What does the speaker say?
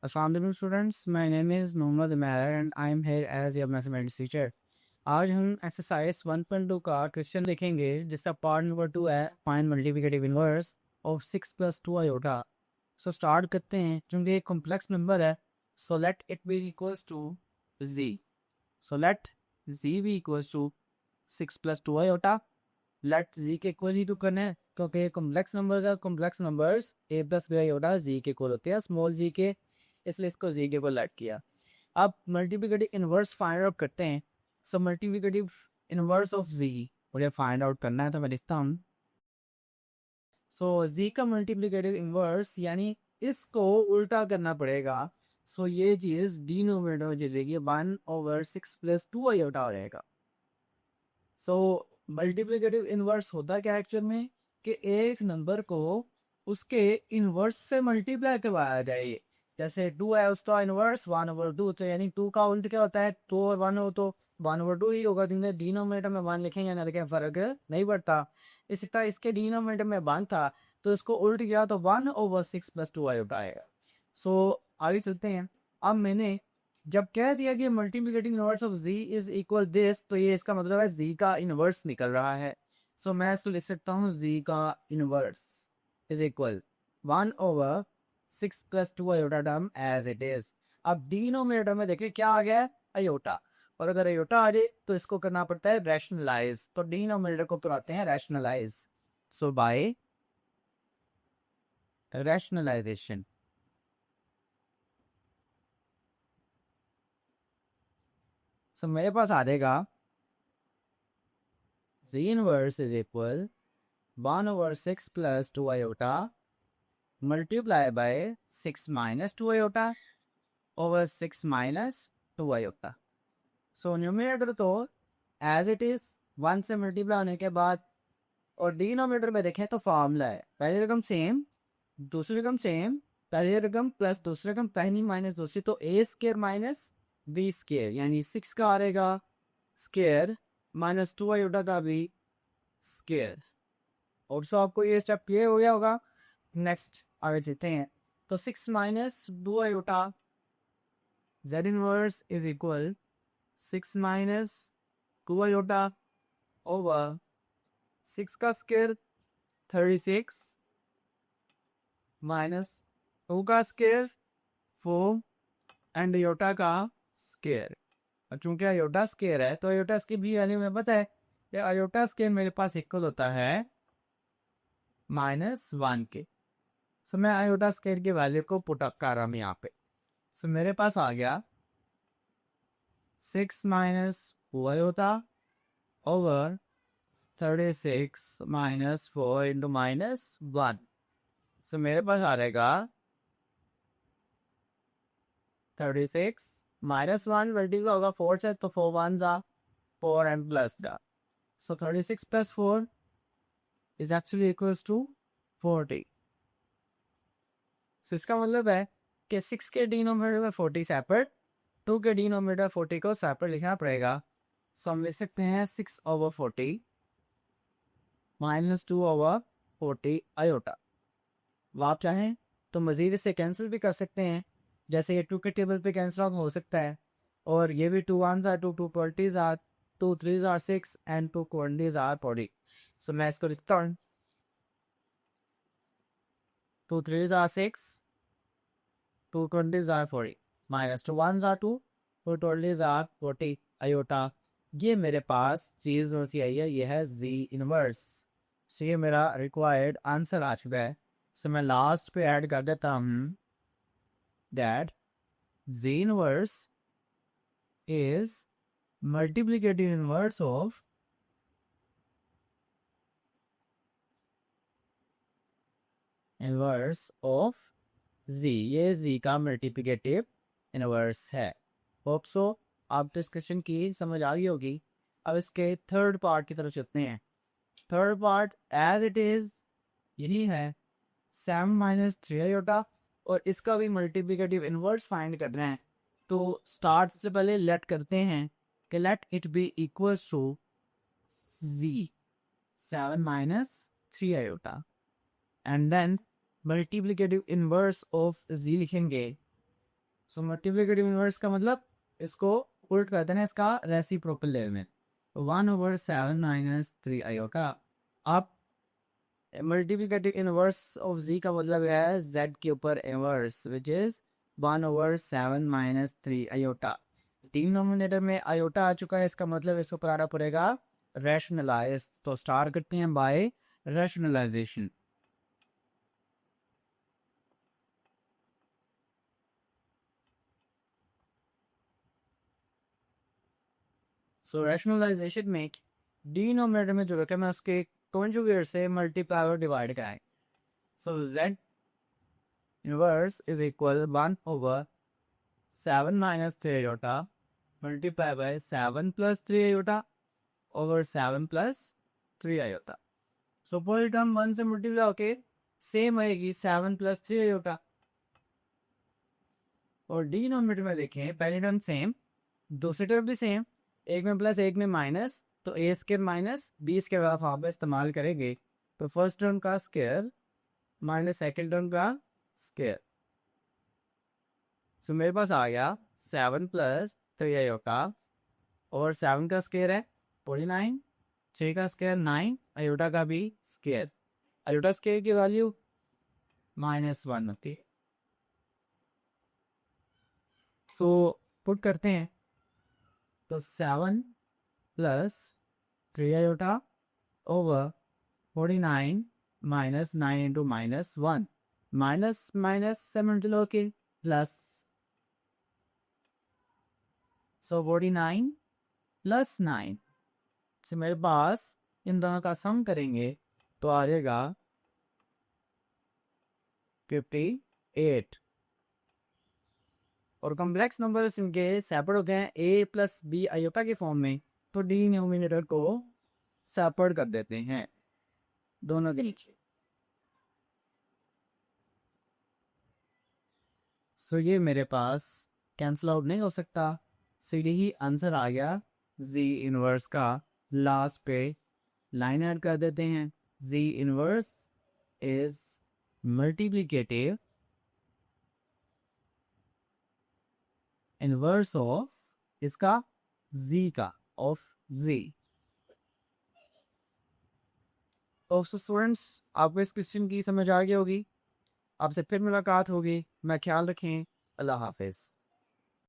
Assalamu alaikum students, my name is Mohammad Umair and I am here as your mathematics teacher. आज हम exercise 1.2 का question देखेंगे जिसका part number 2 है find multiplicative inverse of 6 + 2 iota. So start करते हैं। क्योंकि एक कॉम्प्लेक्स नंबर है, so let it be equals to z। So let z be equals to 6 + 2 iota. Let z के इक्वल ही टू करना है क्योंकि कॉम्प्लेक्स नंबर्स है, complex numbers a + b iota z के इक्वल होते हैं, स्मॉल z के, इसलिए इसको z के ऊपर लेट किया। अब मल्टीप्लिकेटिव इनवर्स फाइंड आउट करते हैं। सो मल्टीप्लिकेटिव इनवर्स ऑफ z मुझे फाइंड आउट करना है, तो मैं लिखता हूँ। सो z का मल्टीप्लिकेटिव इनवर्स यानी इसको उल्टा करना पड़ेगा। सो ये चीज़ डिनोमिनेटर में चलेगी, 1/6 + 2 आयोटा हो जाएगा। सो मल्टीप्लिकेटिव इनवर्स होता क्या एक्चुअल में, कि एक नंबर को उसके इनवर्स से मल्टीप्लाई करवाया जाए। जैसे 2 है, उसका इनवर्स 1/2, तो यानी 2 का उल्ट क्या होता है, 2 और 1 हो तो 1/2 ही होगा, क्योंकि डिनोमिनेटर में 1 लिखेंगे ना लिखें फर्क नहीं पड़ता। इसी तरह इसके डिनोमिनेटर में 1 था तो इसको उल्ट किया तो 1/6 + 2 आएगा। सो आगे चलते हैं। अब मैंने जब कह दिया कि multiplicating inverse of z is equal this, तो ये इसका मतलब है z का इनवर्स निकल रहा है। सो मैं इसको लिख सकता हूँ z का inverse is equal 1/6 + 2 iota term as it is. अब डिनोमिनेटर में देखिए क्या आ गया है, आयोटा। और अगर आयोटा आ जाए तो इसको करना पड़ता है रैशनलाइज, तो डिनोमिनेटर को कराते हैं रैशनलाइज। सो बाय रैशनलाइजेशन सो मेरे पास आ जाएगा z inverse is equal 1/6 + 2 iota multiply by 6 - 2 iota over 6 - 2 iota। So numerator तो एज इट इज 1 से मल्टीप्लाई होने के बाद, और डिनोमिनेटर में देखें तो फॉर्मूला है, पहली रकम सेम, दूसरी रकम सेम, पहली रकम प्लस दूसरी रकम, पहली माइनस दूसरी, तो a² - b² यानी 6 का आ रहेगा स्केयर माइनस 2 आयोटा का भी स्केयर। और सो आपको ये स्टेप क्लियर हो गया होगा। नेक्स्ट आगे चलते हैं। तो 6 - 2 iota z inverse is equal 6 - 2 iota over 6 का स्केयर 36 माइनस 2 का स्केयर 4 एंड आयोटा का स्केयर। और चूंकि आयोटा स्केयर है तो आयोटा की भी वैल्यू में पता है कि आयोटा स्केयर मेरे पास इक्वल होता है -1 के। सो मैं आयोटा स्केयर की वैल्यू को पुट अप कर रहा हूँ यहाँ पे। सो मेरे पास आ गया 6 - 2 आयोटा ओवर 36 - 4 इंटू -1। सो मेरे पास आ रहेगा 36 -1 मल्टीप्लाई होगा 4 से, तो 4 1 जा 4 एंड प्लस दा। सो 36 + 4 इज एक्चुअली इक्वल्स टू 40। सो इसका मतलब है कि 6 के डिनोमिनेटर में 40 सेपरेट, 2 के डिनोमिनेटर 40 को सेपरेट लिखना पड़ेगा। सो हम लिख सकते हैं 6/40 -2/40 आयोटा। वो आप चाहें तो मज़ीद इससे कैंसिल भी कर सकते हैं, जैसे ये 2 के टेबल पे कैंसिल आउट हो सकता है। और ये भी 2 1s are 2, 2 20s are 2 3s are 6 and 2 20s are 40। सो मैं इसको लिखता हूँ 2 3s are 6, 2 20s are 40 minus 2 1s are 2, 2 20s are 40 iota. ये मेरे पास चीज़ वैसी आई है, ये है z इनवर्स। सो ये मेरा रिक्वायर्ड आंसर आ चुका है। सो मैं लास्ट पे ऐड कर देता हूँ that z inverse is multiplicative inverse of z। ये z का मल्टीप्लिकेटिव इनवर्स है। होप सो आप डिस्कशन की समझ आ गई होगी। अब इसके थर्ड पार्ट की तरफ चलते हैं। Third part as it is यही है 7 - 3 आयोटा, और इसका भी मल्टीप्लिकेटिव इनवर्स फाइंड करना है। तो स्टार्ट से पहले लेट करते हैं कि let it be equals to z 7 - 3 iota and then multiplicative inverse of z लिखेंगे सो मल्टीप्लिकेटिव इनवर्स का मतलब इसको उल्ट करते हैं इसका रेसिप्रोकल लेवल में, 1/7 माइनस 3 आयोटा। अब मल्टीप्लिकेटिव इनवर्स ऑफ z का मतलब है z के ऊपर inverse which is 1/7 minus 3 iota. Denominator में आयोटा आ चुका है, इसका मतलब इसको ऊपर आना पड़ेगा रैशनलाइज। तो स्टार्ट करते हैं बाय रैशनलाइजेशन। सो रैशनलाइजेशन में डिनोमिनेटर में जो रखा है मैं उसके कॉन्जुगेट से मल्टीप्लाई और डिवाइड कराएं। So z inverse is equal 1/7 minus 3 iota multiply by 7 plus 3 iota over 7 plus 3 iota. So पूरी टर्म 1 से मल्टीप्लाई होके सेम आएगी 7 प्लस 3 आयोटा। और डिनोमिनेटर में देखें पहली टर्म सेम, दूसरी टर्म भी सेम, एक में प्लस एक में माइनस, तो ए स्केयर माइनस बी स्केयर आप वहाँ पर इस्तेमाल करेंगे। तो फर्स्ट टर्म का स्केयर माइनस सेकेंड टर्म का स्केयर। सो मेरे पास आ गया 7 प्लस 3 आयोटा और 7 का स्केयर है 49, 3 का स्केयर 9, आयोटा का भी स्केयर। आयोटा स्केयर की वैल्यू -1 होती है। सो पुट करते हैं तो 7 plus 3 iota over 49 minus 9 into -1, minus minus से मल्टीप्लाई के प्लस। सो 49 प्लस 9 से मेरे पास इन दोनों का सम करेंगे तो आ जाएगा 58। और कॉम्प्लेक्स नंबर्स इनके सेपरेट होते हैं a प्लस बी आयोटा के फॉर्म में, तो डिनोमिनेटर को सेपरेट कर देते हैं दोनों के नीचे। सो ये मेरे पास कैंसिल आउट नहीं हो सकता, सीधे ही आंसर आ गया z इनवर्स का। लास्ट पे लाइन ऐड कर देते हैं, z inverse is multiplicative inverse of इसका z का ऑफ z। तो स्टूडेंट्स आपको इस क्वेश्चन की समझ आ गई होगी। आपसे फिर मुलाकात होगी। मैं ख्याल रखें। अल्लाह हाफिज़।